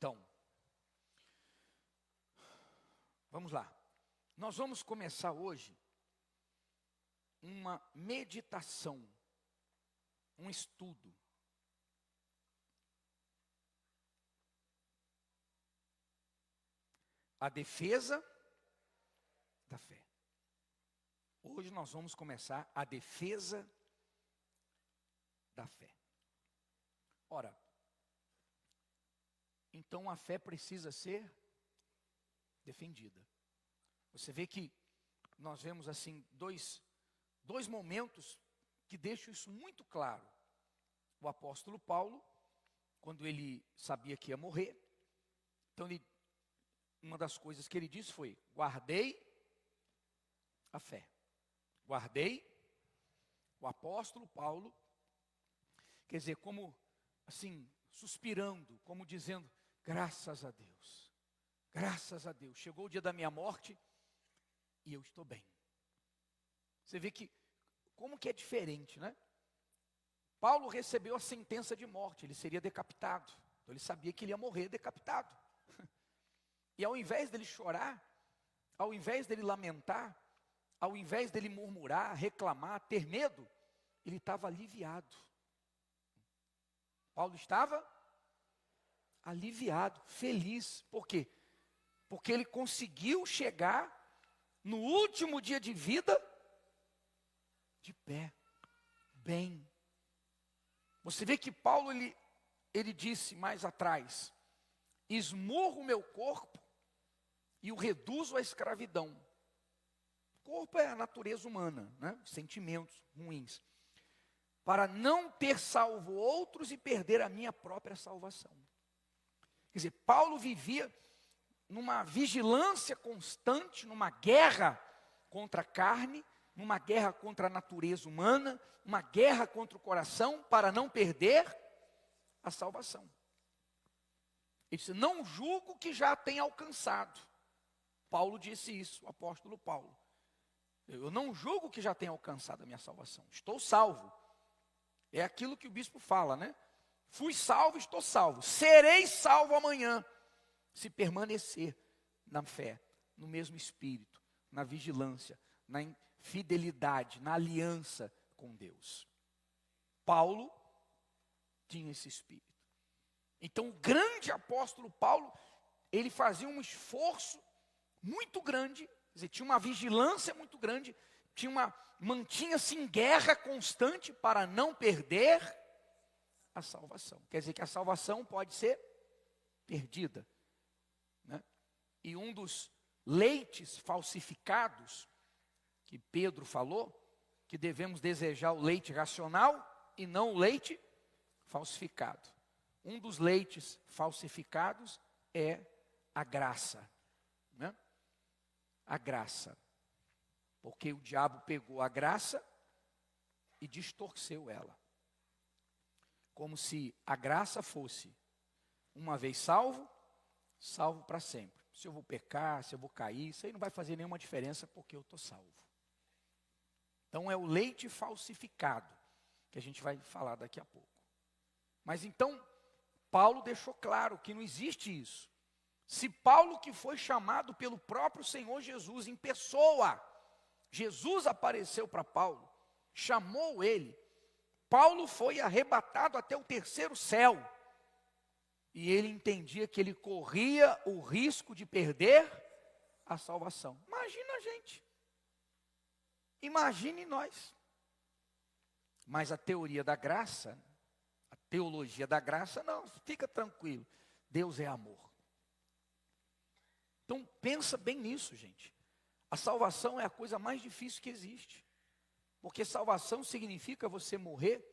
Então, vamos lá. Nós vamos começar hoje uma meditação, um estudo. A defesa da fé. Hoje nós vamos começar a defesa da fé. Ora, então a fé precisa ser defendida. Você vê que nós vemos assim dois momentos que deixam isso muito claro. O apóstolo Paulo, quando ele sabia que ia morrer, então uma das coisas que ele disse foi: guardei a fé. Guardei. O apóstolo Paulo, quer dizer, como assim, suspirando, como dizendo: graças a Deus, graças a Deus, chegou o dia da minha morte e eu estou bem. Você vê que, como que é diferente, né? Paulo recebeu a sentença de morte, ele seria decapitado, então ele sabia que ele ia morrer decapitado. E ao invés dele chorar, ao invés dele lamentar, ao invés dele murmurar, reclamar, ter medo, ele estava aliviado. Paulo estava aliviado, feliz. Por quê? Porque ele conseguiu chegar no último dia de vida de pé, bem. Você vê que Paulo, ele disse mais atrás: esmurro o meu corpo e o reduzo à escravidão. O corpo é a natureza humana, né? Sentimentos ruins. Para não ter salvo outros e perder a minha própria salvação. Quer dizer, Paulo vivia numa vigilância constante, numa guerra contra a carne, numa guerra contra a natureza humana, uma guerra contra o coração, para não perder a salvação. Ele disse: não julgo que já tenha alcançado. Paulo disse isso, o apóstolo Paulo. Eu não julgo que já tenha alcançado a minha salvação. Estou salvo. É aquilo que o bispo fala, né? Fui salvo, estou salvo. Serei salvo amanhã, se permanecer na fé, no mesmo espírito, na vigilância, na fidelidade, na aliança com Deus. Paulo tinha esse espírito. Então o grande apóstolo Paulo, ele fazia um esforço muito grande, quer dizer, tinha uma vigilância muito grande, mantinha-se em guerra constante para não perder a salvação. Quer dizer que a salvação pode ser perdida, né? E um dos leites falsificados que Pedro falou, que devemos desejar o leite racional e não o leite falsificado. Um dos leites falsificados é a graça, né? A graça. Porque o diabo pegou a graça e distorceu ela. Como se a graça fosse, uma vez salvo, salvo para sempre. Se eu vou pecar, se eu vou cair, isso aí não vai fazer nenhuma diferença porque eu estou salvo. Então é o leite falsificado, que a gente vai falar daqui a pouco. Mas então, Paulo deixou claro que não existe isso. Se Paulo, que foi chamado pelo próprio Senhor Jesus em pessoa, Jesus apareceu para Paulo, chamou ele, Paulo foi arrebatado até o terceiro céu, e ele entendia que ele corria o risco de perder a salvação. Imagina a gente, imagine nós. Mas a teoria da graça, a teologia da graça, não, fica tranquilo, Deus é amor. Então pensa bem nisso, gente. A salvação é a coisa mais difícil que existe. Porque salvação significa você morrer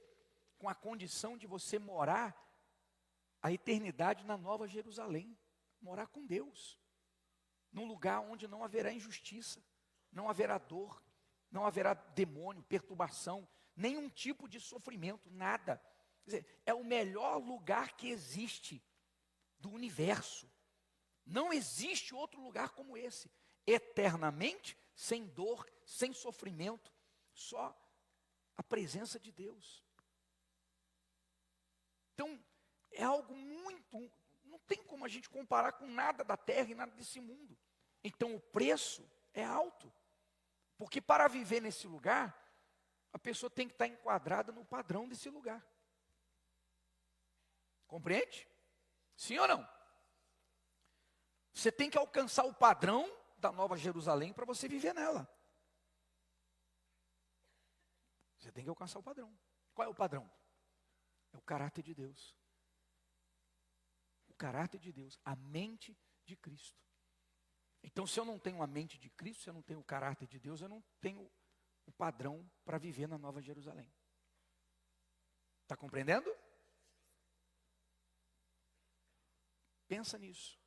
com a condição de você morar a eternidade na Nova Jerusalém. Morar com Deus. Num lugar onde não haverá injustiça, não haverá dor, não haverá demônio, perturbação, nenhum tipo de sofrimento, nada. Quer dizer, é o melhor lugar que existe do universo. Não existe outro lugar como esse. Eternamente, sem dor, sem sofrimento, só a presença de Deus. Então, é algo muito, não tem como a gente comparar com nada da terra e nada desse mundo. Então o preço é alto. Porque para viver nesse lugar, a pessoa tem que estar enquadrada no padrão desse lugar. Compreende? Sim ou não? Você tem que alcançar o padrão da Nova Jerusalém para você viver nela. Você tem que alcançar o padrão. Qual é o padrão? É o caráter de Deus. O caráter de Deus, a mente de Cristo. Então, se eu não tenho a mente de Cristo, se eu não tenho o caráter de Deus, eu não tenho o padrão para viver na Nova Jerusalém. Está compreendendo? Pensa nisso.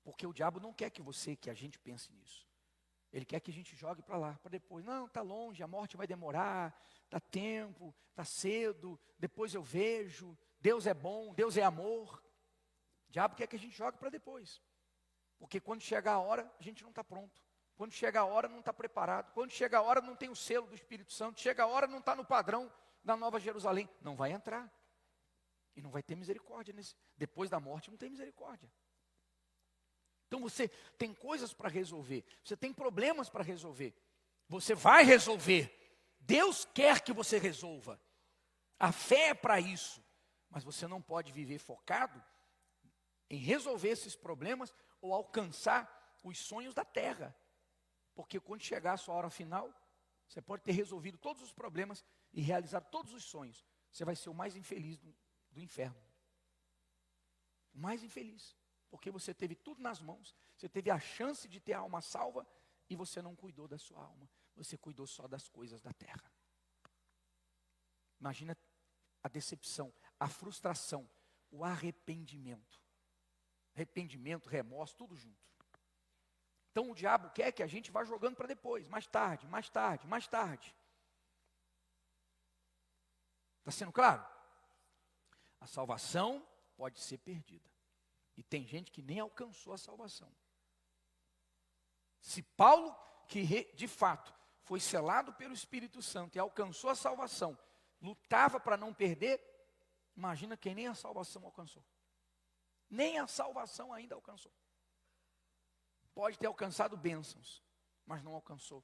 Porque o diabo não quer que a gente pense nisso. Ele quer que a gente jogue para lá, para depois. Não, está longe, a morte vai demorar, dá tempo, está cedo, depois eu vejo, Deus é bom, Deus é amor. O diabo quer que a gente jogue para depois. Porque quando chega a hora, a gente não está pronto. Quando chega a hora, não está preparado. Quando chega a hora, não tem o selo do Espírito Santo. Chega a hora, não está no padrão da Nova Jerusalém. Não vai entrar. E não vai ter misericórdia. Depois da morte, não tem misericórdia. Então você tem coisas para resolver. Você tem problemas para resolver. Você vai resolver. Deus quer que você resolva. A fé é para isso. Mas você não pode viver focado em resolver esses problemas ou alcançar os sonhos da terra. Porque quando chegar a sua hora final, você pode ter resolvido todos os problemas e realizado todos os sonhos. Você vai ser o mais infeliz do inferno. O mais infeliz. Porque você teve tudo nas mãos. Você teve a chance de ter a alma salva e você não cuidou da sua alma. Você cuidou só das coisas da terra. Imagina a decepção, a frustração, o arrependimento. Arrependimento, remorso, tudo junto. Então o diabo quer que a gente vá jogando para depois, mais tarde, mais tarde, mais tarde. Está sendo claro? A salvação pode ser perdida. E tem gente que nem alcançou a salvação. Se Paulo, que de fato foi selado pelo Espírito Santo e alcançou a salvação, lutava para não perder, imagina quem nem a salvação alcançou. Nem a salvação ainda alcançou. Pode ter alcançado bênçãos, mas não alcançou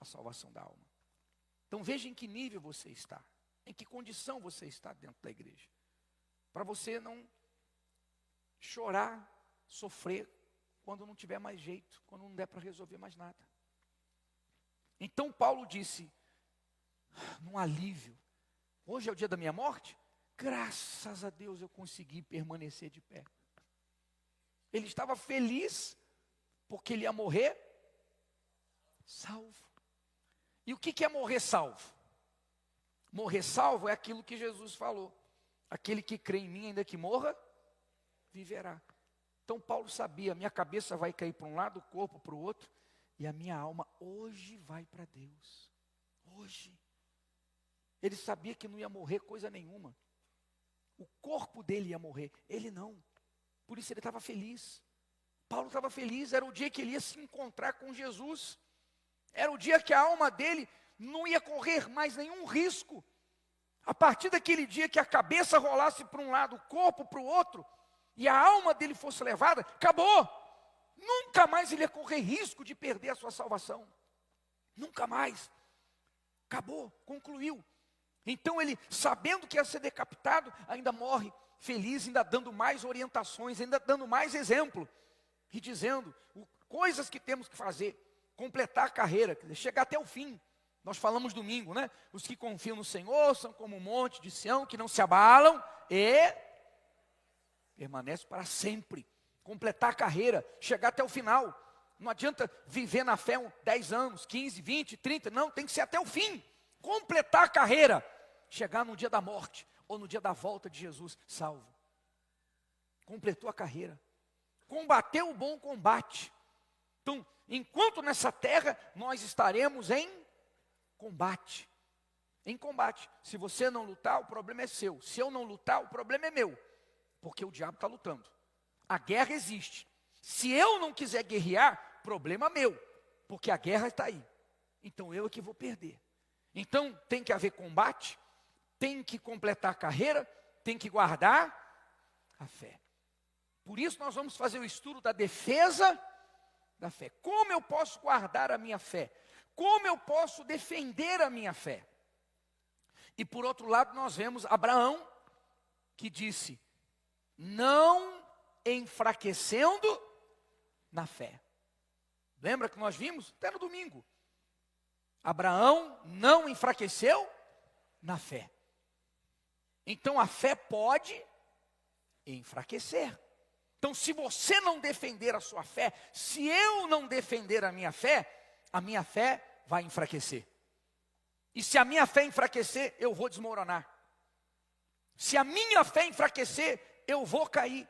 a salvação da alma. Então veja em que nível você está, em que condição você está dentro da igreja. Para você não chorar, sofrer, quando não tiver mais jeito, quando não der para resolver mais nada. Então Paulo disse, num alívio, hoje é o dia da minha morte, graças a Deus eu consegui permanecer de pé. Ele estava feliz, porque ele ia morrer salvo. E o que é morrer salvo? Morrer salvo é aquilo que Jesus falou. Aquele que crê em mim, ainda que morra, viverá. Então Paulo sabia, minha cabeça vai cair para um lado, o corpo para o outro, e a minha alma hoje vai para Deus. Hoje. Ele sabia que não ia morrer coisa nenhuma. O corpo dele ia morrer, ele não. Por isso ele estava feliz. Paulo estava feliz, era o dia que ele ia se encontrar com Jesus. Era o dia que a alma dele não ia correr mais nenhum risco. A partir daquele dia que a cabeça rolasse para um lado, o corpo para o outro, e a alma dele fosse levada, acabou. Nunca mais ele ia correr risco de perder a sua salvação. Nunca mais. Acabou, concluiu. Então ele, sabendo que ia ser decapitado, ainda morre feliz, ainda dando mais orientações, ainda dando mais exemplo. E dizendo coisas que temos que fazer, completar a carreira, chegar até o fim. Nós falamos domingo, né? Os que confiam no Senhor são como um monte de Sião, que não se abalam e permanecem para sempre. Completar a carreira, chegar até o final. Não adianta viver na fé 10 anos, 15, 20, 30, não, tem que ser até o fim. Completar a carreira, chegar no dia da morte, ou no dia da volta de Jesus, salvo. Completou a carreira. Combateu o bom combate. Então, enquanto nessa terra, nós estaremos em combate. Em combate. Se você não lutar, o problema é seu. Se eu não lutar, o problema é meu. Porque o diabo está lutando. A guerra existe. Se eu não quiser guerrear, problema meu. Porque a guerra está aí. Então eu é que vou perder. Então tem que haver combate. Tem que completar a carreira. Tem que guardar a fé. Por isso nós vamos fazer o estudo da defesa da fé. Como eu posso guardar a minha fé? Como eu posso defender a minha fé? E por outro lado nós vemos Abraão, que disse, não enfraquecendo na fé. Lembra que nós vimos? Até no domingo. Abraão não enfraqueceu na fé. Então a fé pode enfraquecer. Então se você não defender a sua fé, se eu não defender a minha fé vai enfraquecer. E se a minha fé enfraquecer, eu vou desmoronar. Se a minha fé enfraquecer, eu vou cair.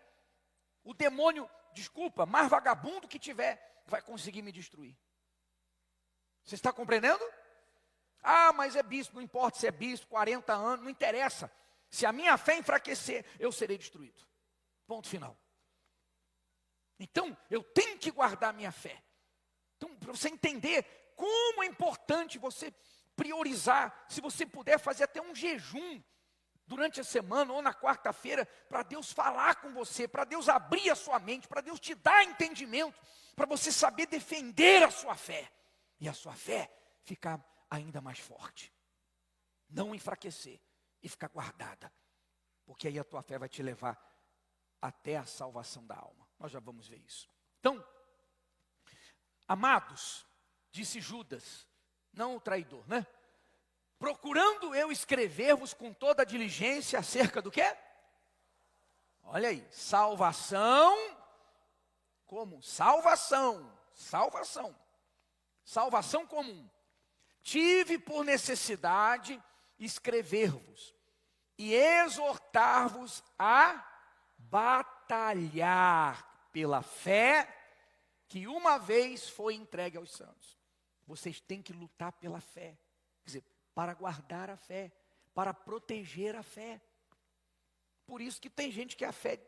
O demônio, desculpa, mais vagabundo que tiver, vai conseguir me destruir. Você está compreendendo? Ah, mas é bispo, não importa se é bispo, 40 anos, não interessa. Se a minha fé enfraquecer, eu serei destruído. Ponto final. Então, eu tenho que guardar a minha fé. Então, para você entender como é importante você priorizar, se você puder fazer até um jejum durante a semana ou na quarta-feira, para Deus falar com você, para Deus abrir a sua mente, para Deus te dar entendimento, para você saber defender a sua fé, e a sua fé ficar ainda mais forte, não enfraquecer e ficar guardada, porque aí a tua fé vai te levar até a salvação da alma. Nós já vamos ver isso. Então, amados, disse Judas, não o traidor, né? Procurando eu escrever-vos com toda a diligência acerca do quê? Olha aí, salvação, como? Salvação comum. Tive por necessidade escrever-vos e exortar-vos a batalhar pela fé que uma vez foi entregue aos santos. Vocês têm que lutar pela fé, quer dizer, para guardar a fé, para proteger a fé. Por isso que tem gente que a fé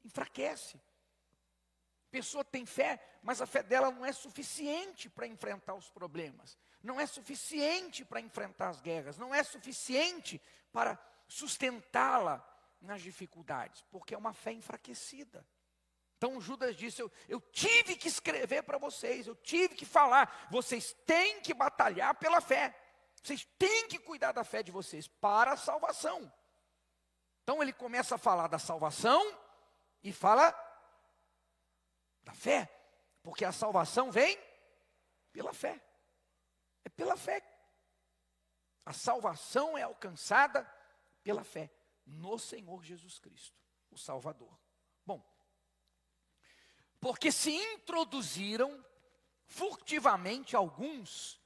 enfraquece. A pessoa tem fé, mas a fé dela não é suficiente para enfrentar os problemas, não é suficiente para enfrentar as guerras, não é suficiente para sustentá-la nas dificuldades, porque é uma fé enfraquecida. Então Judas disse, eu tive que escrever para vocês, eu tive que falar, vocês têm que batalhar pela fé, vocês têm que cuidar da fé de vocês para a salvação. Então ele começa a falar da salvação e fala da fé, porque a salvação vem pela fé, é pela fé. A salvação é alcançada pela fé no Senhor Jesus Cristo, o Salvador. Bom, porque se introduziram furtivamente alguns,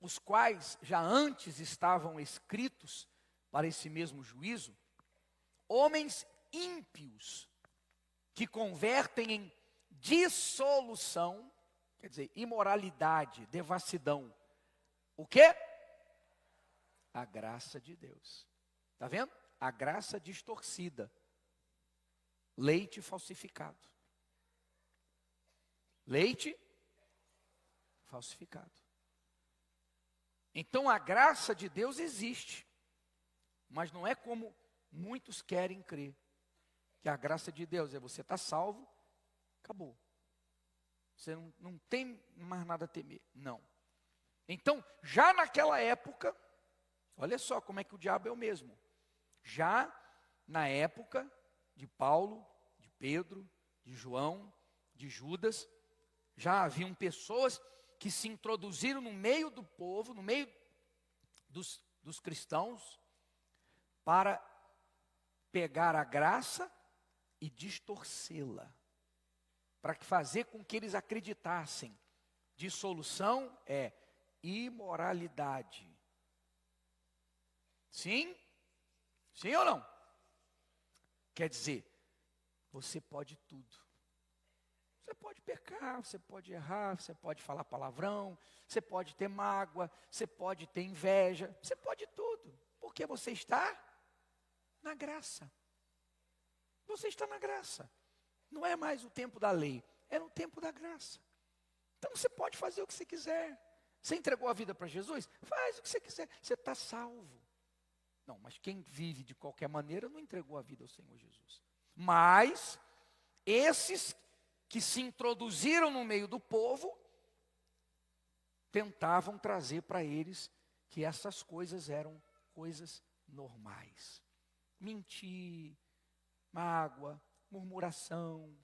os quais já antes estavam escritos para esse mesmo juízo, homens ímpios, que convertem em dissolução, quer dizer, imoralidade, devassidão, o quê? A graça de Deus. Está vendo? A graça distorcida, leite falsificado. Leite falsificado. Então a graça de Deus existe, mas não é como muitos querem crer, que a graça de Deus é você está salvo, acabou. Você não tem mais nada a temer, não. Então, já naquela época, olha só como é que o diabo é o mesmo. Já na época de Paulo, de Pedro, de João, de Judas, já haviam pessoas que se introduziram no meio do povo, no meio dos cristãos, para pegar a graça e distorcê-la, para fazer com que eles acreditassem. Dissolução é imoralidade. Sim? Sim ou não? Quer dizer, você pode tudo. Você pode pecar, você pode errar, você pode falar palavrão, você pode ter mágoa, você pode ter inveja, você pode tudo, porque você está na graça. Você está na graça. Não é mais o tempo da lei, é no tempo da graça. Então você pode fazer o que você quiser. Você entregou a vida para Jesus? Faz o que você quiser, você está salvo. Não, mas quem vive de qualquer maneira não entregou a vida ao Senhor Jesus. Mas esses que se introduziram no meio do povo tentavam trazer para eles que essas coisas eram coisas normais. Mentir, mágoa, murmuração,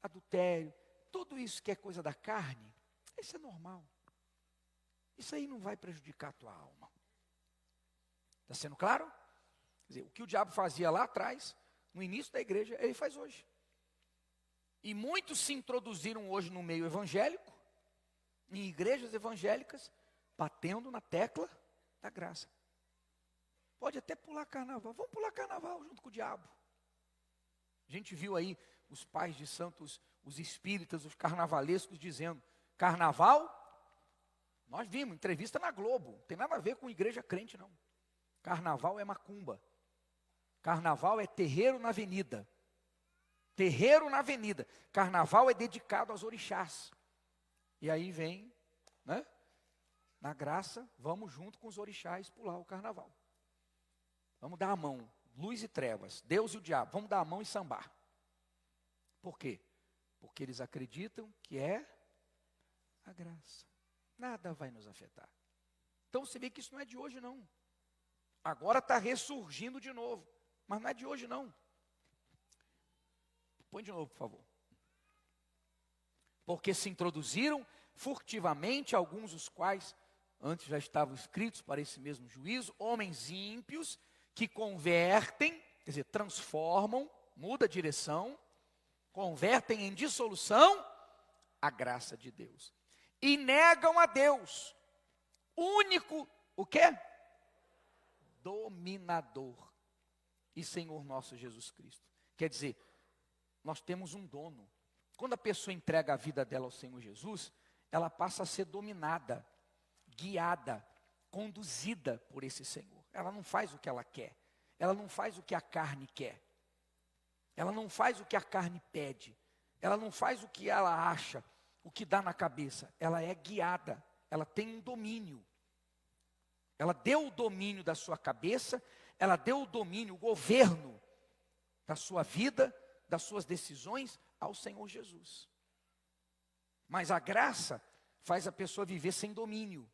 adultério, tudo isso que é coisa da carne, isso é normal. Isso aí não vai prejudicar a tua alma. Está sendo claro? Quer dizer, o que o diabo fazia lá atrás, no início da igreja, ele faz hoje. E muitos se introduziram hoje no meio evangélico, em igrejas evangélicas, batendo na tecla da graça. Pode até pular carnaval, vamos pular carnaval junto com o diabo. A gente viu aí os pais de santos, os espíritas, os carnavalescos dizendo, carnaval, nós vimos, entrevista na Globo, não tem nada a ver com igreja crente não. Carnaval é macumba, carnaval é terreiro na avenida. Terreiro na avenida. Carnaval é dedicado aos orixás. E aí vem, né? Na graça, vamos junto com os orixás pular o carnaval. Vamos dar a mão, luz e trevas, Deus e o diabo, vamos dar a mão e sambar. Por quê? Porque eles acreditam que é a graça. Nada vai nos afetar. Então você vê que isso não é de hoje não. Agora está ressurgindo de novo. Mas não é de hoje não. Põe de novo, por favor. Porque se introduziram furtivamente, alguns dos quais antes já estavam escritos para esse mesmo juízo, homens ímpios que convertem, quer dizer, transformam, muda a direção, convertem em dissolução a graça de Deus. E negam a Deus, único, o quê? Dominador e Senhor nosso Jesus Cristo. Quer dizer, nós temos um dono. Quando a pessoa entrega a vida dela ao Senhor Jesus, ela passa a ser dominada, guiada, conduzida por esse Senhor. Ela não faz o que ela quer. Ela não faz o que a carne quer. Ela não faz o que a carne pede. Ela não faz o que ela acha, o que dá na cabeça. Ela é guiada. Ela tem um domínio. Ela deu o domínio da sua cabeça. Ela deu o domínio, o governo da sua vida, das suas decisões ao Senhor Jesus. Mas a graça faz a pessoa viver sem domínio.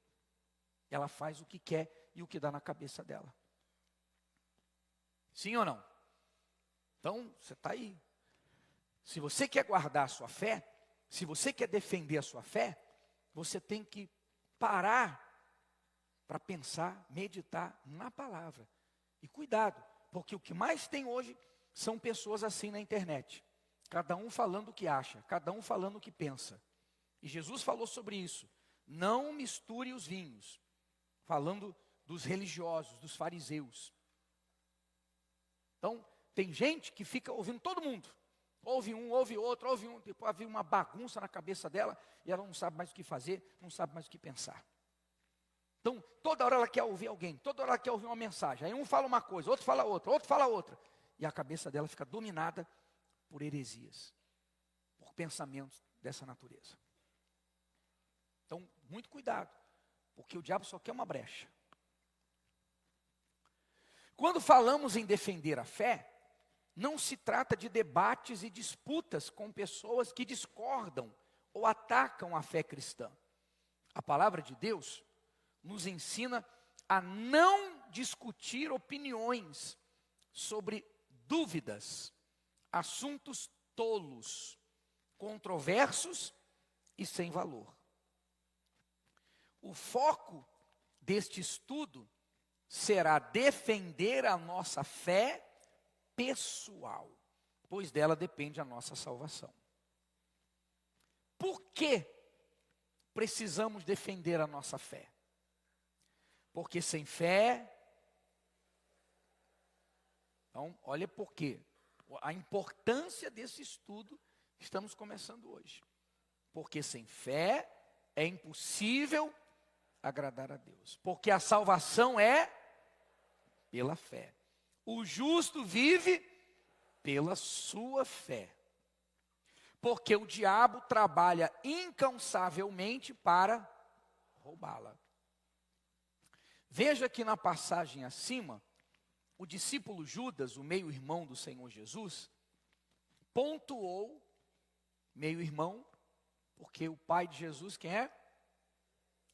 Ela faz o que quer e o que dá na cabeça dela. Sim ou não? Então, você está aí. Se você quer guardar a sua fé, se você quer defender a sua fé, você tem que parar para pensar, meditar na palavra. E cuidado, porque o que mais tem hoje são pessoas assim na internet. Cada um falando o que acha, cada um falando o que pensa. E Jesus falou sobre isso. Não misture os vinhos. Falando dos religiosos, dos fariseus. Então, tem gente que fica ouvindo todo mundo. Ouve um, ouve outro, ouve um. Depois havia uma bagunça na cabeça dela e ela não sabe mais o que fazer, não sabe mais o que pensar. Então, toda hora ela quer ouvir alguém, toda hora ela quer ouvir uma mensagem. Aí um fala uma coisa, outro fala outra, outro fala outra. E a cabeça dela fica dominada por heresias, por pensamentos dessa natureza. Então, muito cuidado, porque o diabo só quer uma brecha. Quando falamos em defender a fé, não se trata de debates e disputas com pessoas que discordam ou atacam a fé cristã. A palavra de Deus nos ensina a não discutir opiniões sobre dúvidas, assuntos tolos, controversos e sem valor. O foco deste estudo será defender a nossa fé pessoal, pois dela depende a nossa salvação. Por que precisamos defender a nossa fé? Porque sem fé... Então, olha por quê. A importância desse estudo estamos começando hoje. Porque sem fé é impossível agradar a Deus. Porque a salvação é pela fé. O justo vive pela sua fé. Porque o diabo trabalha incansavelmente para roubá-la. Veja que na passagem acima, o discípulo Judas, o meio-irmão do Senhor Jesus, pontuou meio-irmão, porque o pai de Jesus quem é?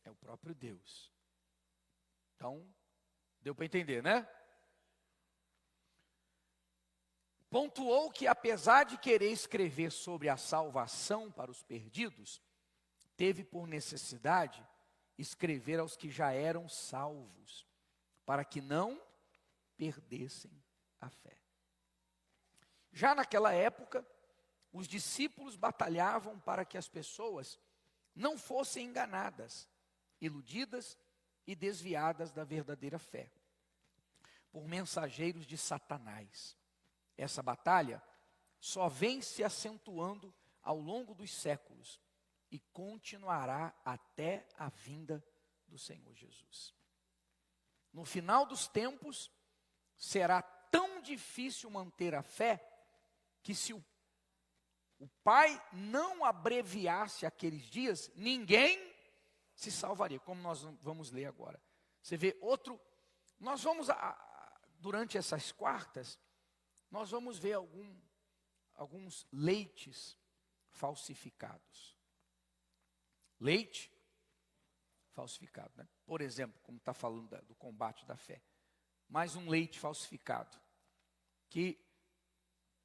É o próprio Deus. Então, deu para entender, né? Pontuou que apesar de querer escrever sobre a salvação para os perdidos, teve por necessidade escrever aos que já eram salvos, para que não perdessem a fé. Já naquela época, os discípulos batalhavam para que as pessoas não fossem enganadas, iludidas e desviadas da verdadeira fé, por mensageiros de Satanás. Essa batalha só vem se acentuando ao longo dos séculos e continuará até a vinda do Senhor Jesus. No final dos tempos, será tão difícil manter a fé que se o Pai não abreviasse aqueles dias, ninguém se salvaria, como nós vamos ler agora. Você vê outro, nós vamos, durante essas quartas, nós vamos ver alguns leites falsificados. Leite falsificado, né? Por exemplo, como está falando do combate da fé. Mais um leite falsificado. Que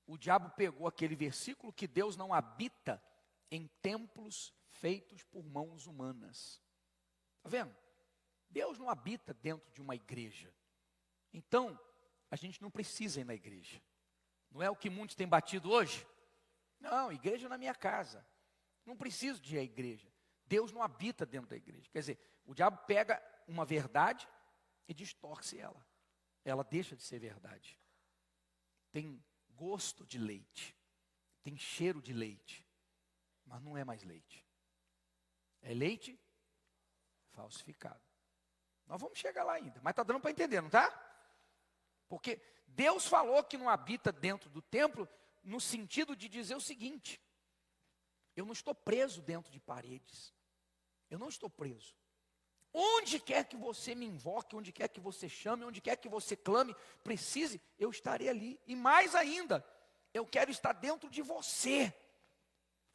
o diabo pegou aquele versículo que Deus não habita em templos feitos por mãos humanas. Está vendo? Deus não habita dentro de uma igreja. Então, a gente não precisa ir na igreja. Não é o que muitos têm batido hoje? Não, igreja na minha casa. Não preciso de ir à igreja. Deus não habita dentro da igreja. Quer dizer, o diabo pega uma verdade e distorce ela. Ela deixa de ser verdade. Tem gosto de leite. Tem cheiro de leite. Mas não é mais leite. É leite falsificado. Nós vamos chegar lá ainda. Mas está dando para entender, não está? Porque Deus falou que não habita dentro do templo no sentido de dizer o seguinte: eu não estou preso dentro de paredes. Eu não estou preso. Onde quer que você me invoque, onde quer que você chame, onde quer que você clame, precise, eu estarei ali. E mais ainda, eu quero estar dentro de você,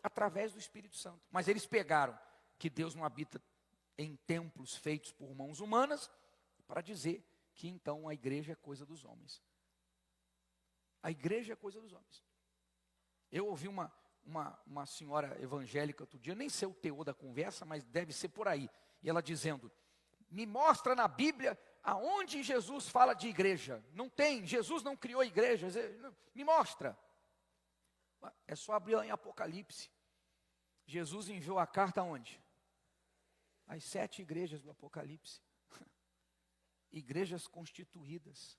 através do Espírito Santo. Mas eles pegaram que Deus não habita em templos feitos por mãos humanas, para dizer que então a igreja é coisa dos homens. A igreja é coisa dos homens. Eu ouvi uma senhora evangélica outro dia, nem sei o teor da conversa, mas deve ser por aí. E ela dizendo: me mostra na Bíblia aonde Jesus fala de igreja. Não tem, Jesus não criou igreja. Me mostra. É só abrir lá em Apocalipse. Jesus enviou a carta aonde? As 7 igrejas do Apocalipse. Igrejas constituídas.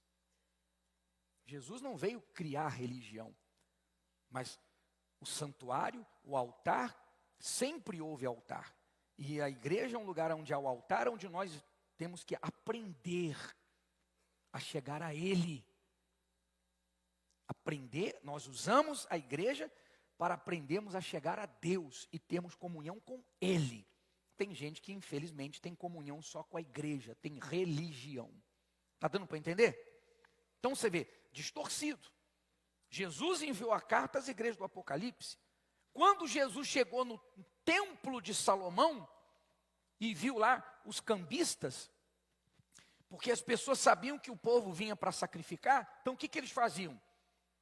Jesus não veio criar religião, mas o santuário, o altar, sempre houve altar. E a igreja é um lugar onde há o altar, onde nós temos que aprender a chegar a Ele. Aprender, nós usamos a igreja para aprendermos a chegar a Deus e termos comunhão com Ele. Tem gente que infelizmente tem comunhão só com a igreja, tem religião. Está dando para entender? Então você vê, distorcido. Jesus enviou a carta às igrejas do Apocalipse. Quando Jesus chegou no templo de Salomão e viu lá os cambistas, porque as pessoas sabiam que o povo vinha para sacrificar, então o que eles faziam?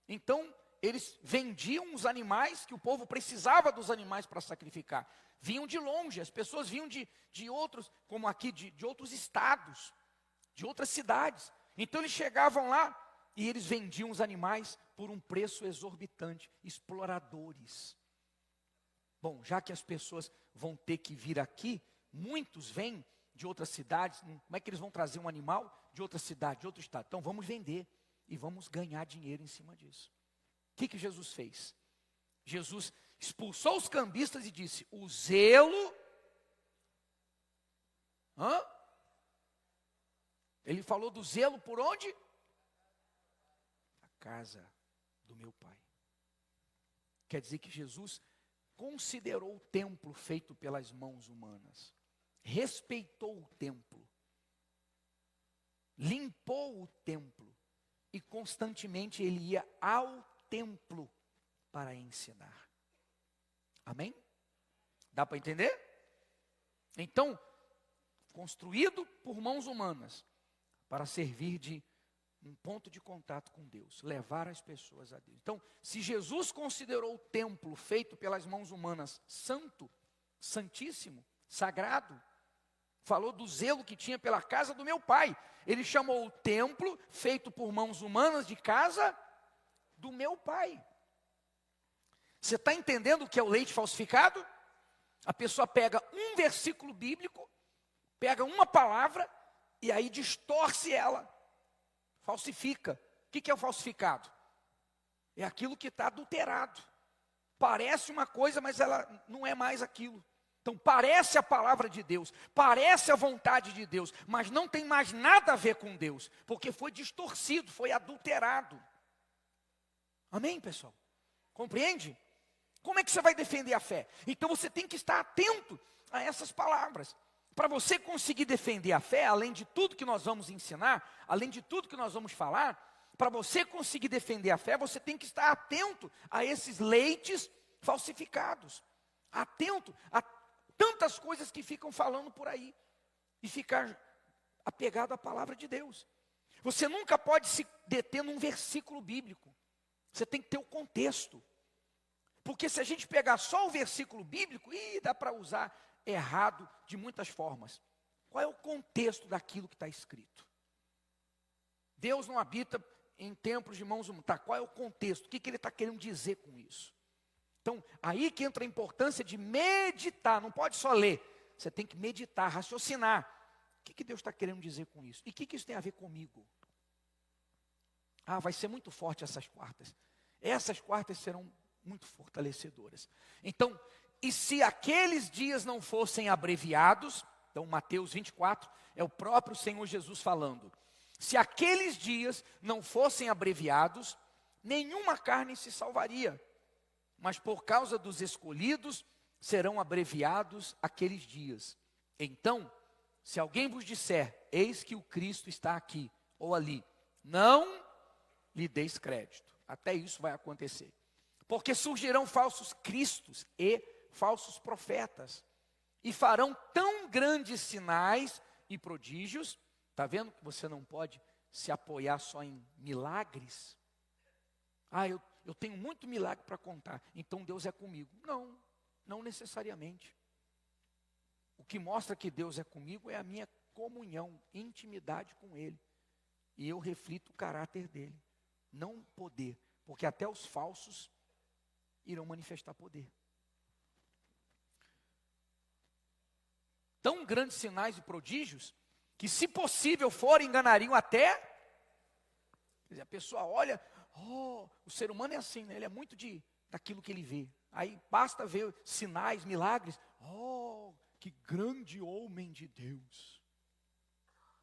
Então eles vendiam os animais, que o povo precisava dos animais para sacrificar. Vinham de longe, as pessoas vinham de outros, como aqui, de outros estados, de outras cidades. Então eles chegavam lá e eles vendiam os animais por um preço exorbitante, exploradores. Bom, já que as pessoas vão ter que vir aqui, muitos vêm de outras cidades, como é que eles vão trazer um animal de outra cidade, de outro estado? Então vamos vender e vamos ganhar dinheiro em cima disso. O que Jesus fez? Jesus expulsou os cambistas e disse: o zelo... Ele falou do zelo por onde? A casa do meu Pai. Quer dizer que Jesus considerou o templo feito pelas mãos humanas, respeitou o templo, limpou o templo e constantemente ele ia ao templo para ensinar. Amém? Dá para entender? Então, construído por mãos humanas, para servir de um ponto de contato com Deus, levar as pessoas a Deus. Então, se Jesus considerou o templo feito pelas mãos humanas santo, santíssimo, sagrado, falou do zelo que tinha pela casa do meu pai. Ele chamou o templo feito por mãos humanas de casa do meu pai. Você está entendendo o que é o leite falsificado? A pessoa pega um versículo bíblico, pega uma palavra e aí distorce ela, falsifica. O que é o falsificado? É aquilo que está adulterado. Parece uma coisa, mas ela não é mais aquilo. Então parece a palavra de Deus, parece a vontade de Deus, mas não tem mais nada a ver com Deus, porque foi distorcido, foi adulterado. Amém, pessoal? Compreende? Como é que você vai defender a fé? Então você tem que estar atento a essas palavras. Para você conseguir defender a fé, além de tudo que nós vamos ensinar, além de tudo que nós vamos falar, para você conseguir defender a fé, você tem que estar atento a esses leites falsificados. Atento a tantas coisas que ficam falando por aí. E ficar apegado à palavra de Deus. Você nunca pode se deter num versículo bíblico. Você tem que ter o contexto. Porque se a gente pegar só o versículo bíblico, dá para usar errado de muitas formas. Qual é o contexto daquilo que está escrito? Deus não habita em templos de mãos humanas. Tá, qual é o contexto? O que ele está querendo dizer com isso? Então, aí que entra a importância de meditar. Não pode só ler. Você tem que meditar, raciocinar. O que Deus está querendo dizer com isso? E o que isso tem a ver comigo? Vai ser muito forte essas quartas. Essas quartas serão muito fortalecedoras. Então, e se aqueles dias não fossem abreviados, então Mateus 24, é o próprio Senhor Jesus falando. Se aqueles dias não fossem abreviados, nenhuma carne se salvaria. Mas por causa dos escolhidos, serão abreviados aqueles dias. Então, se alguém vos disser, eis que o Cristo está aqui ou ali, não lhe deis crédito. Até isso vai acontecer. Porque surgirão falsos cristos e falsos profetas, e farão tão grandes sinais e prodígios. Está vendo que você não pode se apoiar só em milagres? Eu tenho muito milagre para contar, então Deus é comigo. Não necessariamente. O que mostra que Deus é comigo é a minha comunhão, intimidade com Ele. E eu reflito o caráter dEle, não poder, porque até os falsos irão manifestar poder. Tão grandes sinais e prodígios, que se possível for, enganariam até. Quer dizer, a pessoa olha, o ser humano é assim, né? Ele é muito daquilo que ele vê. Aí basta ver sinais, milagres. Que grande homem de Deus.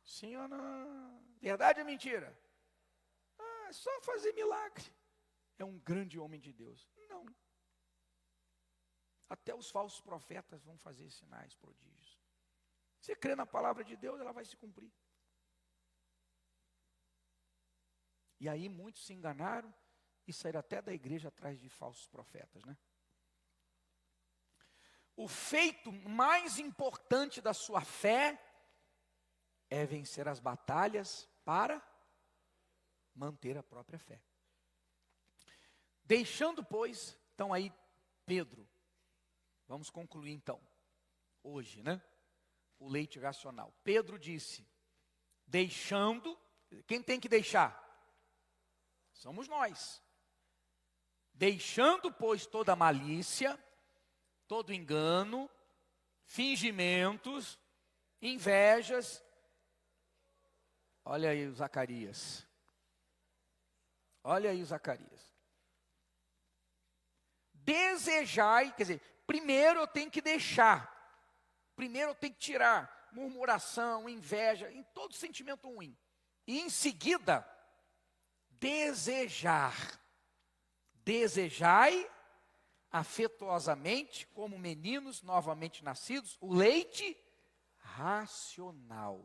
Sim ou não? Verdade ou mentira? É só fazer milagre. É um grande homem de Deus. Não. Até os falsos profetas vão fazer sinais, prodígios. Você crê na palavra de Deus, ela vai se cumprir. E aí muitos se enganaram e saíram até da igreja atrás de falsos profetas, né? O feito mais importante da sua fé é vencer as batalhas para manter a própria fé. Deixando, pois, então aí Pedro, vamos concluir então, hoje, né? O leite racional. Pedro disse, deixando, quem tem que deixar? Somos nós. Deixando, pois, toda malícia, todo engano, fingimentos, invejas. Olha aí o Zacarias. Olha aí o Zacarias. Desejai, quer dizer, primeiro eu tenho que deixar. Primeiro eu tenho que tirar murmuração, inveja, em todo sentimento ruim. E em seguida, desejar. Desejai afetuosamente, como meninos novamente nascidos, o leite racional,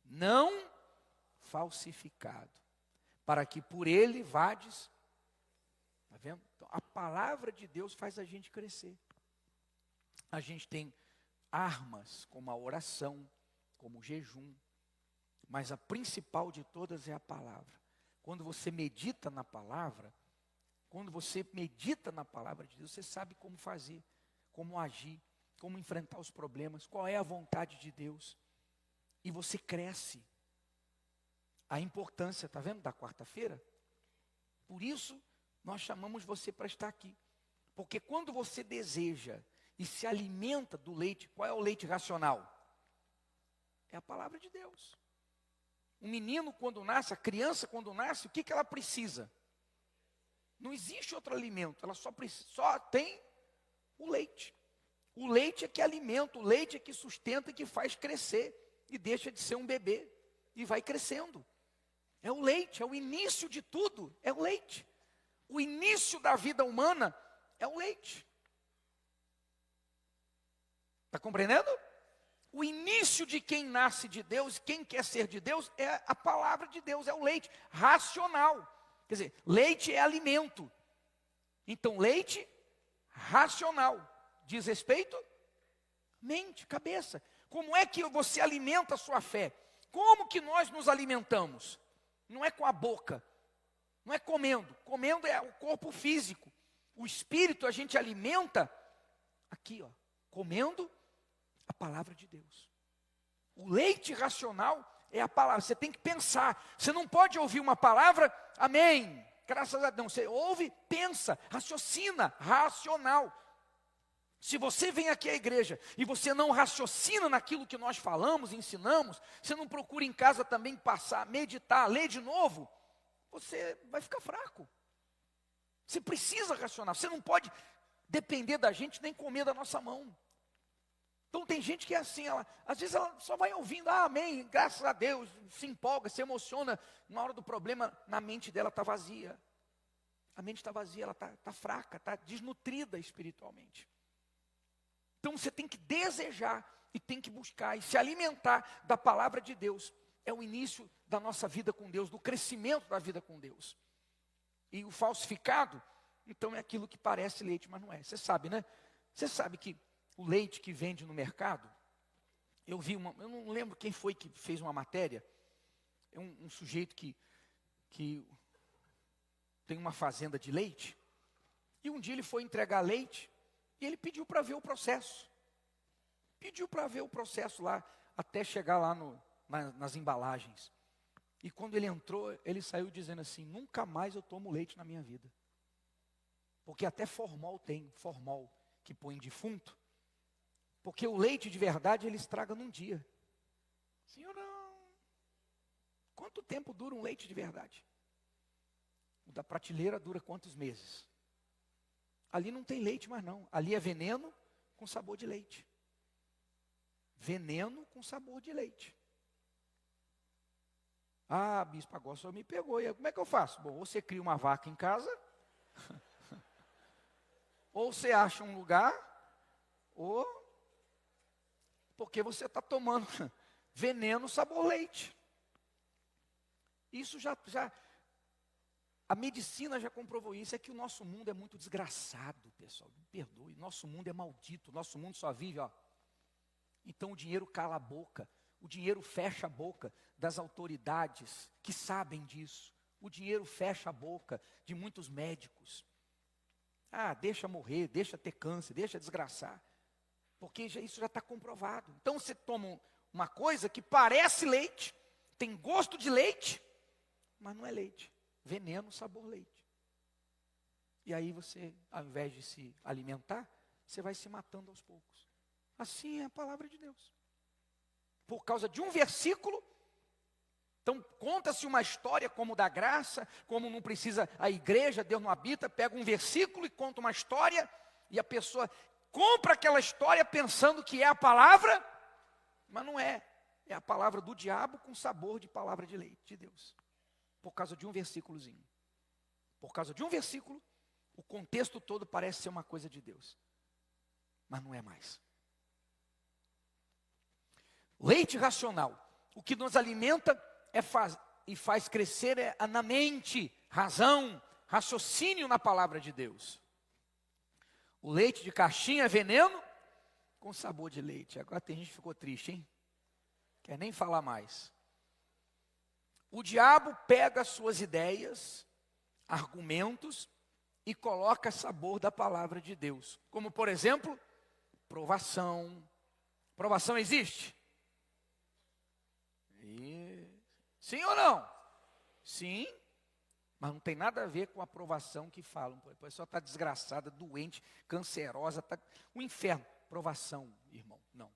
não falsificado, para que por ele vades a vendo? Então, a palavra de Deus faz a gente crescer. A gente tem armas como a oração, como o jejum, mas a principal de todas é a palavra. Quando você medita na palavra, de Deus, você sabe como fazer, como agir, como enfrentar os problemas, qual é a vontade de Deus. E você cresce. A importância, está vendo, da quarta-feira? Por isso, nós chamamos você para estar aqui. Porque quando você deseja e se alimenta do leite, qual é o leite racional? É a palavra de Deus. Um menino quando nasce, a criança quando nasce, o que ela precisa? Não existe outro alimento, ela só tem o leite. O leite é que alimenta, o leite é que sustenta e que faz crescer. E deixa de ser um bebê e vai crescendo. É o leite, é o início de tudo, é o leite. O início da vida humana é o leite. Está compreendendo? O início de quem nasce de Deus, quem quer ser de Deus, é a palavra de Deus, é o leite racional. Quer dizer, leite é alimento. Então, leite racional diz respeito, mente, cabeça. Como é que você alimenta a sua fé? Como que nós nos alimentamos? Não é com a boca, não é comendo. Comendo é o corpo físico. O espírito a gente alimenta aqui, ó, comendo a palavra de Deus. O leite racional é a palavra. Você tem que pensar. Você não pode ouvir uma palavra, amém, graças a Deus. Você ouve, pensa, raciocina, racional. Se você vem aqui à igreja e você não raciocina naquilo que nós falamos, ensinamos, você não procura em casa também passar, meditar, ler de novo, você vai ficar fraco. Você precisa racionar, você não pode depender da gente nem comer da nossa mão. Então tem gente que é assim, às vezes ela só vai ouvindo, amém, graças a Deus, se empolga, se emociona, na hora do problema, na mente dela está vazia. A mente está vazia, ela está fraca, está desnutrida espiritualmente. Então você tem que desejar e tem que buscar e se alimentar da palavra de Deus. É o início da nossa vida com Deus, do crescimento da vida com Deus. E o falsificado, então é aquilo que parece leite, mas não é. Você sabe, né? Você sabe que o leite que vende no mercado, eu não lembro quem foi que fez uma matéria, é um sujeito que tem uma fazenda de leite, e um dia ele foi entregar leite, e ele pediu para ver o processo. Pediu para ver o processo lá, até chegar lá nas embalagens. E quando ele entrou, ele saiu dizendo assim, nunca mais eu tomo leite na minha vida. Porque até formol tem, formol que põe defunto. Porque o leite de verdade ele estraga num dia. Senhor, não. Quanto tempo dura um leite de verdade? O da prateleira dura quantos meses? Ali não tem leite mais não. Ali é veneno com sabor de leite. Veneno com sabor de leite. Ah, bispo, agora só me pegou. E como é que eu faço? Bom, ou você cria uma vaca em casa, ou você acha um lugar, ou porque você está tomando veneno sabor leite. Isso já a medicina já comprovou isso, é que o nosso mundo é muito desgraçado, pessoal, me perdoe, nosso mundo é maldito, nosso mundo só vive, ó. Então o dinheiro cala a boca, o dinheiro fecha a boca das autoridades que sabem disso, o dinheiro fecha a boca de muitos médicos. Ah, deixa morrer, deixa ter câncer, deixa desgraçar, porque isso já está comprovado. Então você toma uma coisa que parece leite, tem gosto de leite, mas não é leite. Veneno, sabor leite. E aí você, ao invés de se alimentar, você vai se matando aos poucos. Assim é a palavra de Deus. Por causa de um versículo, então conta-se uma história como da graça, como não precisa a igreja, Deus não habita, pega um versículo e conta uma história, e a pessoa compra aquela história pensando que é a palavra, mas não é. É a palavra do diabo com sabor de palavra de leite de Deus. Por causa de um versículozinho. Por causa de um versículo, o contexto todo parece ser uma coisa de Deus. Mas não é mais. Leite racional. O que nos alimenta e faz crescer é na mente, razão, raciocínio na palavra de Deus. O leite de caixinha é veneno com sabor de leite. Agora tem gente que ficou triste, hein? Quer nem falar mais. O diabo pega suas ideias, argumentos e coloca sabor da palavra de Deus. Como, por exemplo, provação. Provação existe? Sim ou não? Sim, mas não tem nada a ver com a provação que falam. A pessoa está desgraçada, doente, cancerosa, tá... o inferno. Provação, irmão, não.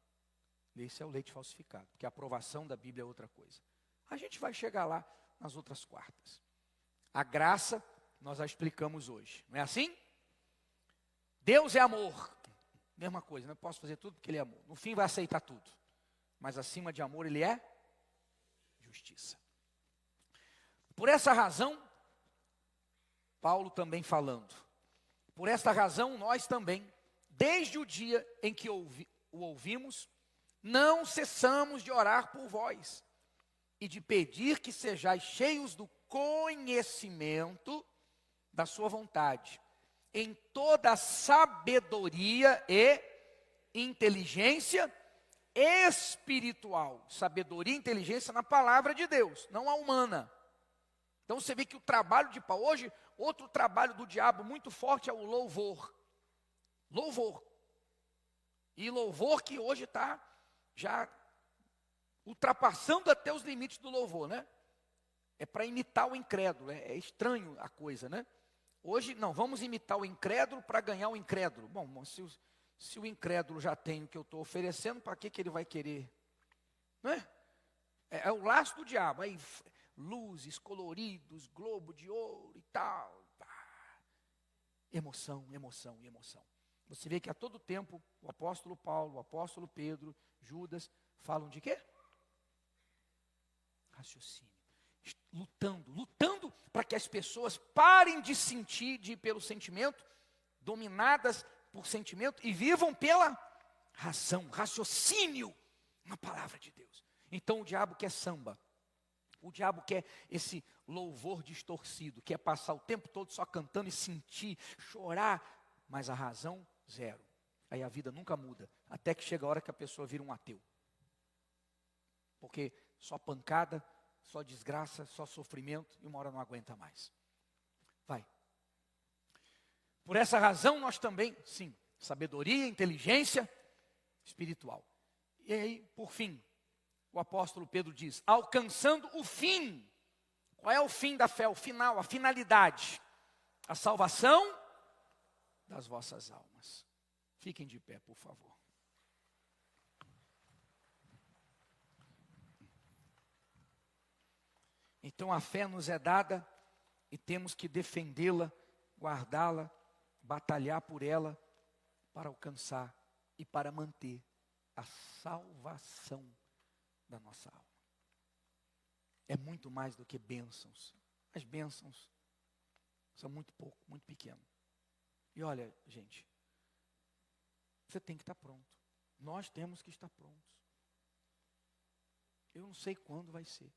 Esse é o leite falsificado, porque a aprovação da Bíblia é outra coisa. A gente vai chegar lá nas outras quartas. A graça, nós a explicamos hoje, não é assim? Deus é amor. Mesma coisa, não posso fazer tudo porque Ele é amor. No fim vai aceitar tudo. Mas acima de amor Ele é justiça. Por essa razão, Paulo também falando, por esta razão nós também, desde o dia em que o ouvimos, não cessamos de orar por vós e de pedir que sejais cheios do conhecimento da sua vontade, em toda a sabedoria e inteligência espiritual. Sabedoria e inteligência na palavra de Deus, não a humana. Então você vê que o trabalho de Paulo, hoje, outro trabalho do diabo muito forte é o louvor. Louvor. E louvor que hoje está já ultrapassando até os limites do louvor, né? É para imitar o incrédulo, é estranho a coisa, né? Hoje, não, vamos imitar o incrédulo para ganhar o incrédulo. Bom, se o incrédulo já tem o que eu estou oferecendo, para que ele vai querer? Não é? É o laço do diabo, aí luzes, coloridos, globo de ouro e tal. Emoção, emoção e emoção. Você vê que a todo tempo o apóstolo Paulo, o apóstolo Pedro, Judas, falam de quê? Raciocínio. Lutando para que as pessoas parem de sentir, de ir pelo sentimento, dominadas por sentimento, e vivam pela razão, raciocínio na palavra de Deus. Então o diabo quer samba. O diabo quer esse louvor distorcido, quer passar o tempo todo só cantando e sentir, chorar, mas a razão, zero. Aí a vida nunca muda, até que chega a hora que a pessoa vira um ateu. Porque só pancada, só desgraça, só sofrimento, e uma hora não aguenta mais. Vai. Por essa razão nós também, sim, sabedoria, inteligência espiritual. E aí, por fim, o apóstolo Pedro diz, alcançando o fim. Qual é o fim da fé? O final, a finalidade. A salvação das vossas almas. Fiquem de pé, por favor. Então a fé nos é dada e temos que defendê-la, guardá-la, batalhar por ela para alcançar e para manter a salvação da nossa alma. É muito mais do que bênçãos. As bênçãos são muito pouco, muito pequeno. E olha, gente, você tem que estar pronto. Nós temos que estar prontos. Eu não sei quando vai ser.